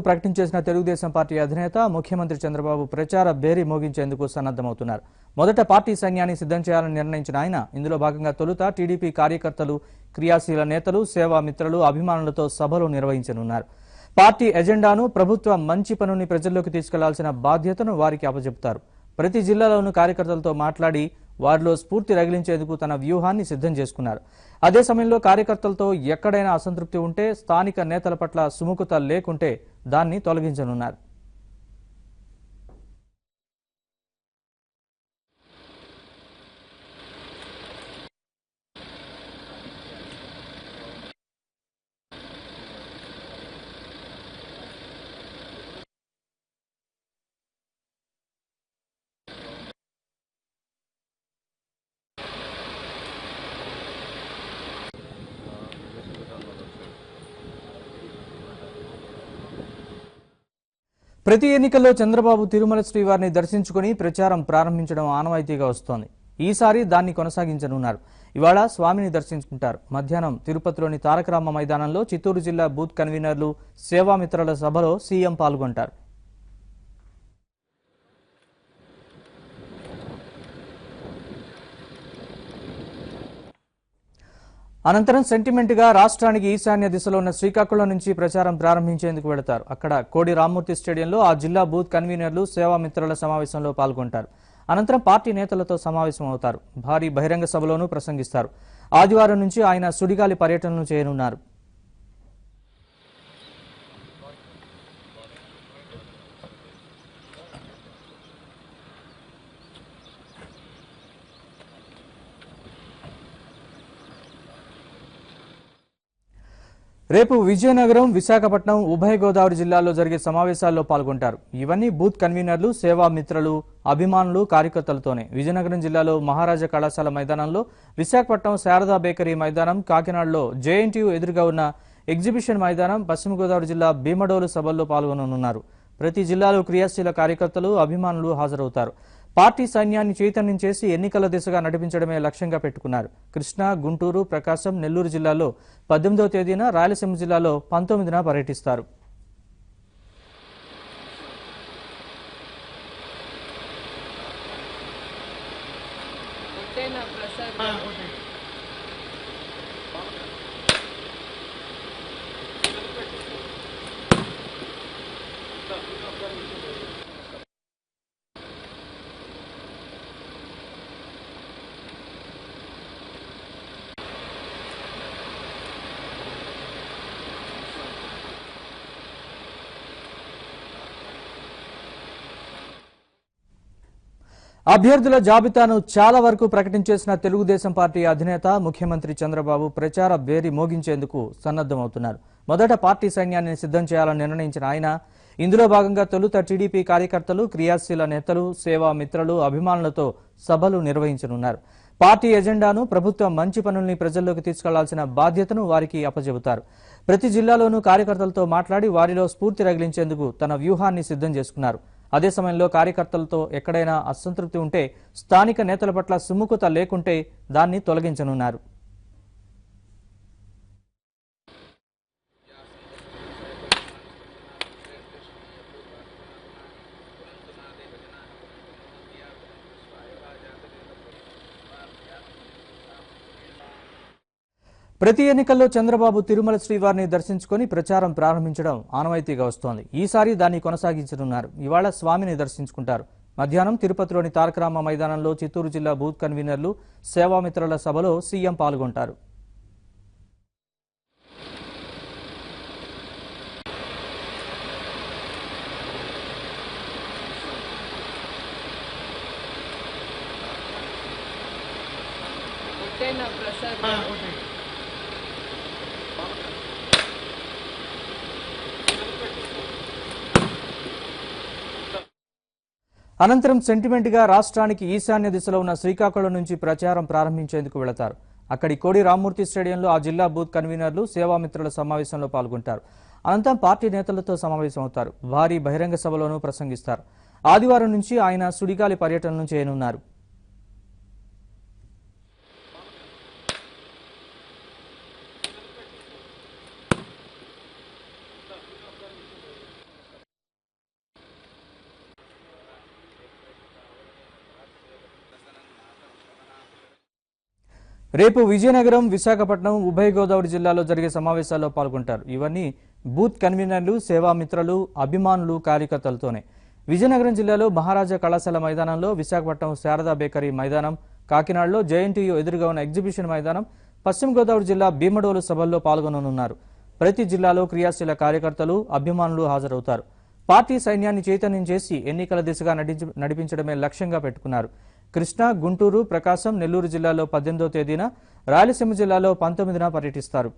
ప్రకటించేసిన Telugu Desam party అధినేత ముఖ్యమంత్రి చంద్రబాబు ప్రచార బేరీ మోగించేందుకు సన్నద్ధమవుతున్నారు. మొదట పార్టీ సైన్యాన్ని సిద్ధం చేయాలని నిర్ణయించిన ఆయన ఇందులో భాగంగా తొలుత టీడీపీ కార్యకర్తలు, క్రియాశీల నేతలు, సేవా మిత్రులు, అభిమానులతో సభలు నిర్వహించనున్నారు. పార్టీ ఎజెండాను, ప్రభుత్వ మంచి పనుల్ని ప్రజల్లోకి తీసుకెళ్లాల్సిన బాధ్యతను వారికి అప్పచెబుతారు. ప్రతి జిల్లాలోనూ కార్యకర్తలతో మాట్లాడి వారిలో స్ఫూర్తి రగిలించేందుకు తన వ్యూహాన్ని సిద్ధం చేసుకున్నారు. అదే సమయంలో కార్యకర్తలతో ఎక్కడైనా అసంతృప్తి ఉంటే, స్థానిక నేతల పట్ల సుముఖత లేకుంటే దాన్ని తొలగించనున్నారు. ప్రతి ఎన్నికల్లో చంద్రబాబు తిరుమల శ్రీవారిని దర్శించుకుని ప్రచారం ప్రారంభించడం ఆనవాయితీగా వస్తోంది. ఈసారి దాన్ని కొనసాగించనున్నారు. ఇవాళ స్వామిని దర్శించుకుంటారు. మధ్యాహ్నం తిరుపతిలోని తారకరామ మైదానంలో చిత్తూరు జిల్లా బూత్ కన్వీనర్లు, సేవామిత్రుల సభలో సీఎం పాల్గొంటారు. అనంతరం సెంటిమెంట్ గా రాష్ట్రానికి ఈశాన్య దిశలో ఉన్న శ్రీకాకుళం నుంచి ప్రచారం ప్రారంభించేందుకు వెళతారు. అక్కడ కోడి రామ్మూర్తి స్టేడియంలో ఆ జిల్లా బూత్ కన్వీనర్లు, సేవామిత్రుల సమావేశంలో పాల్గొంటారు. అనంతరం పార్టీ నేతలతో సమావేశం అవుతారు. భారీ బహిరంగ సభలోనూ ప్రసంగిస్తారు. ఆదివారం నుంచి ఆయన సుడిగాలి పర్యటనలు చేయనున్నారు. రేపు విజయనగరం, విశాఖపట్నం, ఉభయ గోదావరి జిల్లాల్లో జరిగే సమావేశాల్లో పాల్గొంటారు. ఇవన్నీ బూత్ కన్వీనర్లు, సేవా మిత్రులు, అభిమానులు, కార్యకర్తలతోనే. విజయనగరం జిల్లాలో మహారాజా కళాశాల మైదానంలో, విశాఖపట్నం శారదా బేకరీ మైదానం, కాకినాడలో జేఎన్టీయూ ఎదురుగా ఉన్న ఎగ్జిబిషన్ మైదానం, పశ్చిమ గోదావరి జిల్లా భీమడోలు సభల్లో పాల్గొననున్నారు. ప్రతి జిల్లాలో క్రియాశీల కార్యకర్తలు, అభిమానులు హాజరవుతారు. పార్టీ సైన్యాన్ని చైతన్యం చేసి ఎన్నికల దిశగా నడిపించడమే లక్ష్యంగా పెట్టుకున్నారు. కృష్ణా, గుంటూరు, ప్రకాశం, నెల్లూరు జిల్లాలో 18వ తేదీన, రాయలసీమ జిల్లాలో 19న పర్యటిస్తారు. అభ్యర్థుల జాబితాను చాలా వరకు ప్రకటించేసిన తెలుగుదేశం పార్టీ అధినేత ముఖ్యమంత్రి చంద్రబాబు ప్రచార బేరీ మోగించేందుకు సన్నద్ధమవుతున్నారు. మొదట పార్టీ సైన్యాన్ని సిద్ధం చేయాలని నిర్ణయించిన ఆయన ఇందులో భాగంగా తొలుత టీడీపీ కార్యకర్తలు, క్రియాశీల నేతలు, సేవా మిత్రులు, అభిమానులతో సభలు నిర్వహించనున్నారు. పార్టీ ఎజెండాను, ప్రభుత్వ మంచి పనుల్ని ప్రజల్లోకి తీసుకెళ్లాల్సిన బాధ్యతను వారికి అప్పచెబుతారు. ప్రతి జిల్లాలోనూ కార్యకర్తలతో మాట్లాడి వారిలో స్ఫూర్తి రగిలించేందుకు తన వ్యూహాన్ని సిద్ధం చేసుకున్నారు. అదే సమయంలో కార్యకర్తలతో ఎక్కడైనా అసంతృప్తి ఉంటే, స్థానిక నేతల పట్ల సుముఖత లేకుంటే దాన్ని తొలగించనున్నారు. ప్రతి ఎన్నికల్లో చంద్రబాబు తిరుమల శ్రీవారిని దర్శించుకుని ప్రచారం ప్రారంభించడం ఆనవాయితీగా వస్తోంది. ఈసారి దాన్ని కొనసాగించనున్నారు. ఇవాళ స్వామిని దర్శించుకుంటారు. మధ్యాహ్నం తిరుపతిలోని తారకరామ మైదానంలో చిత్తూరు జిల్లా బూత్ కన్వీనర్లు, సేవామిత్రుల సభలో సీఎం పాల్గొంటారు. అనంతరం సెంటిమెంట్ గా రాష్ట్రానికి ఈశాన్య దిశలో ఉన్న శ్రీకాకుళం నుంచి ప్రచారం ప్రారంభించేందుకు వెళతారు. అక్కడి కోడి రామ్మూర్తి స్టేడియంలో ఆ జిల్లా బూత్ కన్వీనర్లు, సేవామిత్రుల సమావేశంలో పాల్గొంటారు. అనంతరం పార్టీ నేతలతో సమావేశం అవుతారు. భారీ బహిరంగ సభలోనూ ప్రసంగిస్తారు. ఆదివారం నుంచి ఆయన సుడిగాలి పర్యటనను చేయనున్నారు. రేపు విజయనగరం, విశాఖపట్నం, ఉభయ గోదావరి జిల్లాలో జరిగే సమావేశాల్లో పాల్గొంటారు. ఇవన్నీ బూత్ కన్వీనర్లు, సేవామిత్రులు, అభిమానులు, కార్యకర్తలతోనే. విజయనగరం జిల్లాలో మహారాజా కళాశాల మైదానంలో, విశాఖపట్నం శారదా బేకరీ మైదానం, కాకినాడలో జేఎన్టీయూ ఎదురుగా ఉన్న ఎగ్జిబిషన్ మైదానం, పశ్చిమ గోదావరి జిల్లా భీమడోలు సభల్లో పాల్గొననున్నారు. ప్రతి జిల్లాలో క్రియాశీల కార్యకర్తలు, అభిమానులు హాజరవుతారు. పార్టీ సైన్యాన్ని చైతన్యం చేసి ఎన్నికల దిశగా నడిపించడమే లక్ష్యంగా పెట్టుకున్నారు. కృష్ణా, గుంటూరు, ప్రకాశం, నెల్లూరు జిల్లాలో 18వ తేదీన, రాయలసీమ జిల్లాలో 19న పర్యటిస్తారు.